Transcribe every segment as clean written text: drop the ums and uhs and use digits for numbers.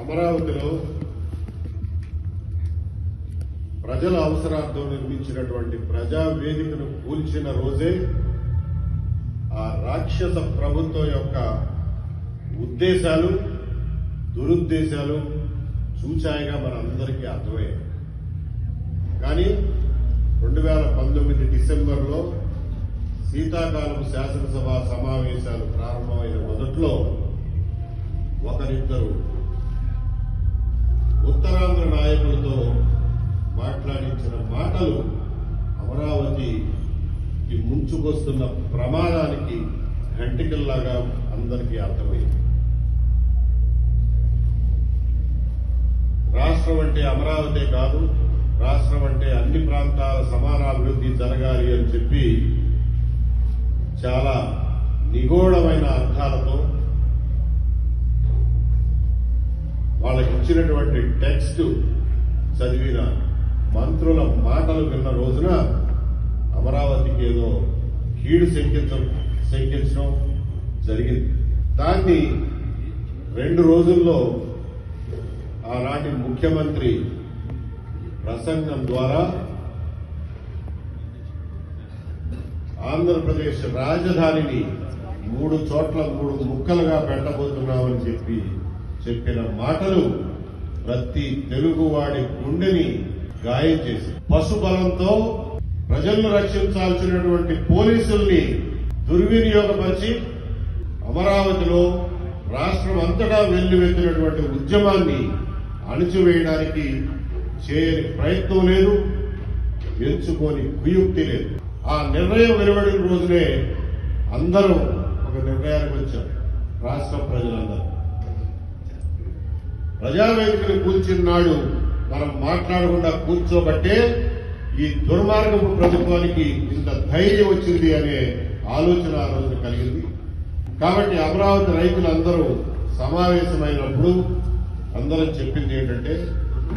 అమరావతిలో ప్రజల అవసరార్థం నిర్మించినటువంటి ప్రజా వేదికను కూల్చిన రోజే ఆ రాక్షస ప్రభుత్వం యొక్క ఉద్దేశాలు దురుద్దేశాలు చూచాయిగా మనందరికీ అర్థమయ్యాయి. కానీ 2019 డిసెంబర్లో శీతాకాలపు శాసనసభ సమావేశాలు ప్రారంభమైన మొదట్లో ఒకరిద్దరు ఉత్తరాంధ్ర నాయకులతో మాట్లాడించిన మాటలు అమరావతికి ముంచుకొస్తున్న ప్రమాదానికి గంటికల్లాగా అందరికీ అర్థమైంది. రాష్ట్రం అంటే అమరావతి కాదు, రాష్ట్రం అంటే అన్ని ప్రాంతాల సమానాభివృద్ధి జరగాలి అని చెప్పి చాలా నిగూఢమైన అర్థాలతో వాళ్ళకి ఇచ్చినటువంటి టెక్స్ట్ చదివిన మంత్రుల మాటలు విన్న రోజున అమరావతికి ఏదో కీడు శంకించడం జరిగింది. దాన్ని 2 రోజుల్లో ఆనాటి ముఖ్యమంత్రి ప్రసంగం ద్వారా ఆంధ్రప్రదేశ్ రాజధానిని 3 చోట్ల 3 ముక్కలుగా పెట్టబోతున్నామని చెప్పిన మాటలు ప్రతి తెలుగువాడి గుండెని గాయం చేసి పశుబలంతో ప్రజలను రక్షించాల్సినటువంటి పోలీసుల్ని దుర్వినియోగపరిచి అమరావతిలో రాష్ట్రం అంతటా వెల్లువెత్తినటువంటి ఉద్యమాన్ని అణిచివేయడానికి చేయని ప్రయత్నం లేదు, ఎంచుకోని కుయుక్తి లేదు. ఆ నిర్ణయం వెలువడిన రోజునే అందరూ ఒక నిర్ణయానికి వచ్చారు. రాష్ట్ర ప్రజలందరూ ప్రజావేదికను కూల్చిన నాడు మనం మాట్లాడకుండా కూర్చోబట్టే ఈ దుర్మార్గపు ప్రభుత్వానికి ఇంత ధైర్యం వచ్చింది అనే ఆలోచన ఆ రోజున కలిగింది. కాబట్టి అమరావతి రైతులందరూ సమావేశమైనప్పుడు అందరూ చెప్పింది ఏంటంటే,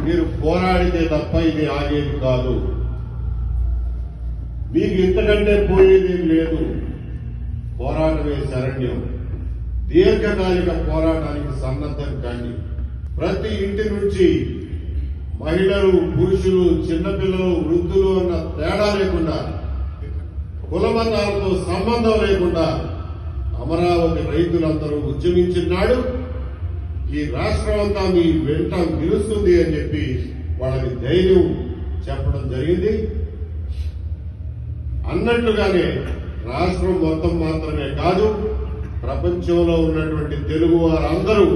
మీరు పోరాడితే తప్ప ఇది ఆగేది కాదు, మీకు ఇంతకంటే పోయేదేం లేదు, పోరాటమే శరణ్యం, దీర్ఘకాలిక పోరాటానికి సన్నద్ధం కండి. ప్రతి ఇంటి నుంచి మహిళలు, పురుషులు, చిన్నపిల్లలు, వృద్ధులు అన్న తేడా లేకుండా, కులమతాలతో సంబంధం లేకుండా అమరావతి రైతులందరూ ఉద్యమించినాడు ఈ రాష్ట్రం అంతా మీ వెంట నిలుస్తుంది అని చెప్పి వాళ్ళకి ధైర్యం చెప్పడం జరిగింది. అన్నట్లుగానే రాష్ట్రం మొత్తం మాత్రమే కాదు, ప్రపంచంలో ఉన్నటువంటి తెలుగు వారందరూ,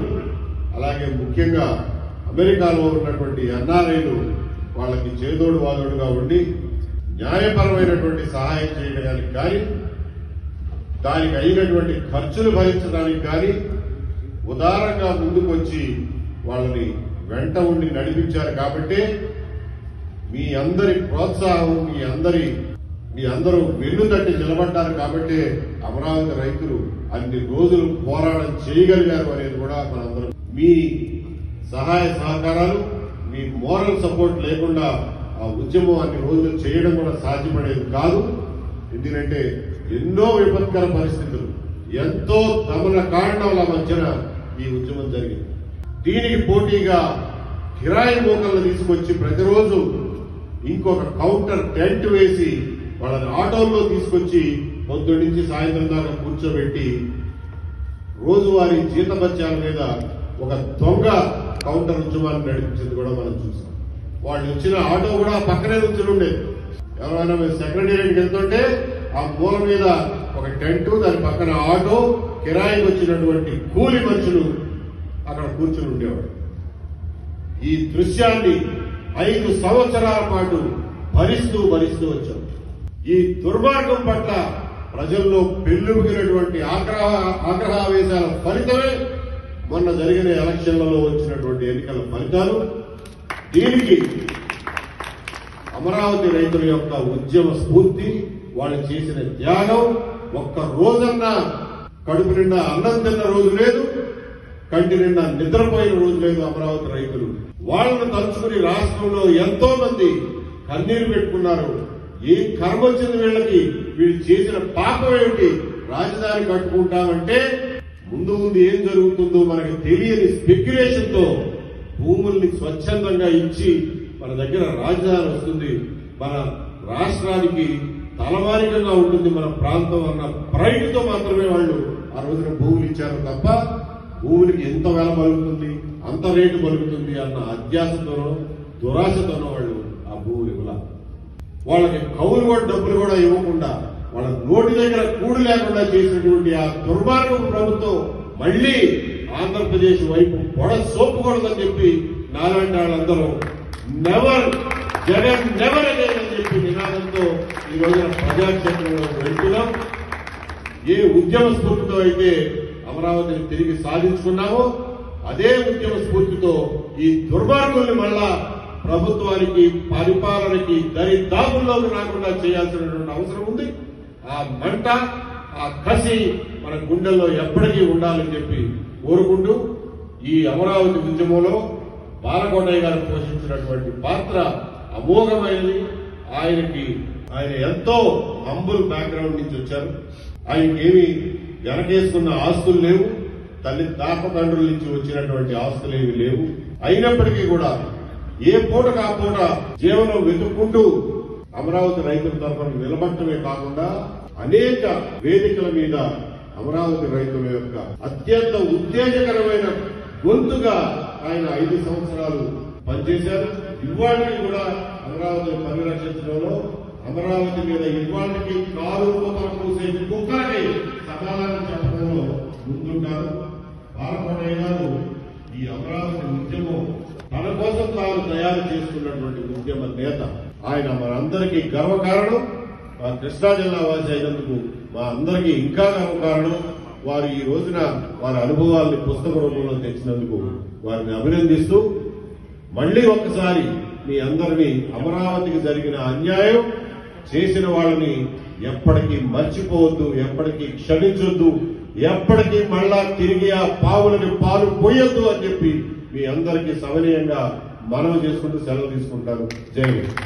అలాగే ముఖ్యంగా అమెరికాలో ఉన్నటువంటి ఎన్ఆర్ఐలు వాళ్ళకి చేదోడు వాదోడుగా ఉండి న్యాయపరమైనటువంటి సహాయం చేయడానికి కానీ, దానికి అయినటువంటి ఖర్చులు భరించడానికి కానీ ఉదారంగా ముందుకొచ్చి వాళ్ళని వెంట ఉండి నడిపించారు. కాబట్టి మీ అందరి ప్రోత్సాహం, మీ అందరూ వెన్ను తట్టి నిలబడ్డారు. కాబట్టి అమరావతి రైతులు అన్ని రోజులు పోరాటం చేయగలిగారు అనేది కూడా మనందరం, మీ సహాయ సహకారాలు, మీ మోరల్ సపోర్ట్ లేకుండా ఆ ఉద్యమం అన్ని రోజులు చేయడం కూడా సాధ్యపడేది కాదు. ఎందుకంటే ఎన్నో విపత్కర పరిస్థితులు, ఎంతో దమన కారణాల మధ్యన ఈ ఉద్యమం జరిగింది. దీనికి పోటీగా కిరాయి మోకలను తీసుకొచ్చి ప్రతిరోజు ఇంకొక కౌంటర్ టెంట్ వేసి వాళ్ళని ఆటోల్లో తీసుకొచ్చి పొద్దు నుంచి సాయంత్రం దాకా కూర్చోబెట్టి రోజువారీ జీతభత్యాల మీద ఒక దొంగ కౌంటర్ ఉద్యమాన్ని నడిపించింది కూడా మనం చూసాం. వాళ్ళు వచ్చిన ఆటో కూడా పక్కనే నుంచి ఉండేది. ఎవరైనా సెక్రటేరియట్కి వెళ్తుంటే ఆ మూల మీద ఒక టెంట్, దాని పక్కన ఆటో, కిరాయికి వచ్చినటువంటి కూలి మనుషులు అక్కడ కూర్చుని ఉండేవాడు. ఈ దృశ్యాన్ని 5 సంవత్సరాల పాటు భరిస్తూ వచ్చాం. ఈ దుర్మార్గం పట్ల ప్రజల్లో పెళ్లుబిగినటువంటి ఆగ్రహావేశాల ఫలితమే మొన్న జరిగిన ఎలక్షన్లలో వచ్చినటువంటి ఎన్నికల ఫలితాలు. దీనికి అమరావతి రైతుల యొక్క ఉద్యమ స్ఫూర్తి, వాళ్ళు చేసిన త్యాగం, ఒక్క రోజన్నా కడుపు నిండా అన్నం తిన్న రోజు లేదు, కంటి నిండా నిద్రపోయిన రోజు లేదు. అమరావతి రైతులు వాళ్ళను తలుచుకుని రాష్ట్రంలో ఎంతో మంది కన్నీరు పెట్టుకున్నారు. ఏం కర్మ వచ్చింది వీళ్ళకి, వీళ్ళు చేసిన పాపం ఏమిటి, రాజధాని కట్టుకుంటామంటే ముందు ఏం జరుగుతుందో మనకి తెలియని స్పెక్యులేషన్ తో భూముల్ని స్వచ్ఛందంగా ఇచ్చి మన దగ్గర రాజధాని వస్తుంది, మన రాష్ట్రానికి తలమానికంగా ఉంటుంది మన ప్రాంతం అన్న ప్రైడ్తో మాత్రమే వాళ్ళు ఆ రోజున భూములు ఇచ్చారు తప్ప భూములకి ఎంత వెల పలుకుతుంది, అంత రేటు పలుకుతుంది అన్న అత్యాశతోనో దురాశతోనో వాళ్ళు ఆ భూములు ఇవ్వాల. వాళ్ళకి కౌలు కూడా డబ్బులు కూడా ఇవ్వకుండా వాళ్ళ నోటి దగ్గర కూడు లేకుండా చేసినటువంటి ఆ దుర్మార్గపు ప్రభుత్వం మళ్లీ ఆంధ్రప్రదేశ్ వైపు పొడ సోపుకూడదని చెప్పి నాలాంటి వాళ్ళందరూ నెవర్ జగన్ నెవర్ అగైన్ అని చెప్పి నినాదంతో ఈ రోజున ప్రజాక్షేత్రంలో వెళ్తున్నాం. ఏ ఉద్యమ స్ఫూర్తితో అయితే అమరావతిని తిరిగి సాధించుకున్నామో అదే ఉద్యమ స్ఫూర్తితో ఈ దుర్మార్గుల్ని మళ్ళా ప్రభుత్వానికి పరిపాలనకి దరిదాపుల్లోకి రాకుండా చేయాల్సినటువంటి అవసరం ఉంది. ఆ మంట ఆ కసి మన గుండెల్లో ఎప్పటికీ ఉండాలని చెప్పి కోరుకుంటూ ఈ అమరావతి ఉద్యమంలో బాలకోటయ్య గారు పోషించినటువంటి పాత్ర అమోఘమైనది. ఆయన ఎంతో హంబుల్ బ్యాక్గ్రౌండ్ నుంచి వచ్చారు. ఆయనకి ఏమి వెనకేసుకున్న ఆస్తులు లేవు, తల్లి తాపతండ్రుల నుంచి వచ్చినటువంటి ఆస్తులు ఏమి లేవు. అయినప్పటికీ కూడా ఏ పూటకు ఆ పూట జీవనం వెతుక్కుంటూ అమరావతి రైతుల తరఫున నిలబడటమే కాకుండా అనేక వేదికల మీద అమరావతి రైతుల యొక్క అత్యంత ఉత్తేజకరమైన గొంతుగా ఆయన 5 సంవత్సరాలు పనిచేశారు. ఇవాళకి కూడా అమరావతిని పరిరక్షించడంలో, అమరావతి మీద ఇవాళకి కారు కూతలు పూసేది కుక్కలకి సమాధానం చెప్పడంలో ముందుంటారు. బాలకోటయ్య గారు ఈ అమరావతి ఉద్యమం తన కోసం తాను తయారు చేసుకున్నటువంటి ఉద్యమ నేత. ఆయన మనందరికీ గర్వకారణం. మా కృష్ణా జిల్లా వాసి అయినందుకు మా అందరికీ ఇంకా గర్వకారణం. వారు ఈ రోజున వారి అనుభవాల్ని పుస్తక రూపంలో తెచ్చినందుకు వారిని అభినందిస్తూ మళ్లీ ఒక్కసారి మీ అందరినీ అమరావతికి జరిగిన అన్యాయం చేసిన వాళ్ళని ఎప్పటికీ మర్చిపోవద్దు, ఎప్పటికీ క్షమించొద్దు, ఎప్పటికీ మళ్ళా తిరిగి ఆ పావులని పాలు పోయొద్దు అని చెప్పి మీ అందరికీ సవినయంగా మనవి చేసుకుంటూ సెలవు తీసుకుంటారు. జై హింద్.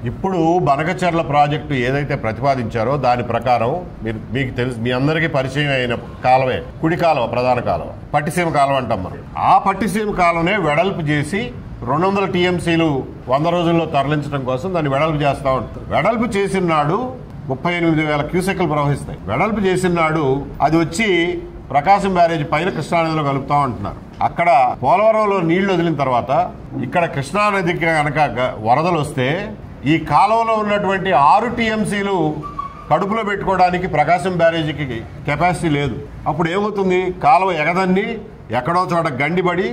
ఇప్పుడు బనకచెర్ల ప్రాజెక్టు ఏదైతే ప్రతిపాదించారో దాని ప్రకారం మీకు తెలుసు, మీ అందరికీ పరిచయం అయిన కాలువే కుడి కాలువ, ప్రధాన కాలువ, పట్టిసీమ కాలువ అంటాం మనం. ఆ పట్టిసీమ కాలువనే వెడల్పు చేసి 200 టీఎంసీలు 100 రోజుల్లో తరలించడం కోసం దాన్ని వెడల్పు చేస్తా ఉంటారు. వెడల్పు చేసిన నాడు 38,000 క్యూసెక్లు ప్రవహిస్తాయి. వెడల్పు చేసిన నాడు అది వచ్చి ప్రకాశం బ్యారేజ్ పైన కృష్ణానదిలో కలుపుతా ఉంటున్నారు. అక్కడ పోలవరంలో నీళ్లు వదిలిన తర్వాత ఇక్కడ కృష్ణానదికి కనుక వరదలు వస్తే ఈ కాలువలో ఉన్నటువంటి 6 టీఎంసీలు కడుపులో పెట్టుకోవడానికి ప్రకాశం బ్యారేజీకి కెపాసిటీ లేదు. అప్పుడు ఏమవుతుంది, కాలువ ఎగదన్ని ఎక్కడో చోట గండిపడి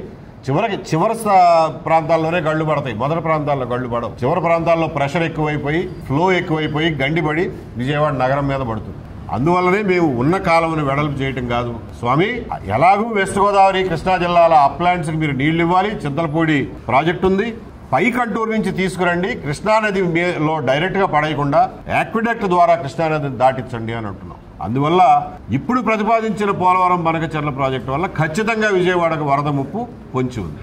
చివరి ప్రాంతాల్లోనే గళ్ళు పడతాయి. మొదటి ప్రాంతాల్లో గళ్ళు పడవు. చివరి ప్రాంతాల్లో ప్రెషర్ ఎక్కువైపోయి, ఫ్లో ఎక్కువైపోయి గండిపడి విజయవాడ నగరం మీద పడుతుంది. అందువల్లనే మేము ఉన్న కాలువను వెడల్పు చేయటం కాదు స్వామి, ఎలాగూ వెస్ట్ గోదావరి కృష్ణా జిల్లాల అప్లాంట్స్కి మీరు నీళ్లు ఇవ్వాలి. చింతలపూడి ప్రాజెక్టు ఉంది, పై కంటూరు నుంచి తీసుకురండి, కృష్ణానది లో డైరెక్ట్ గా పడేయకుండా యాక్విడక్ట్ ద్వారా కృష్ణానదిని దాటించండి అని అంటున్నాం. అందువల్ల ఇప్పుడు ప్రతిపాదించిన పోలవరం బనకచెర్ల ప్రాజెక్టు వల్ల ఖచ్చితంగా విజయవాడకు వరద ముప్పు పొంచి ఉంది.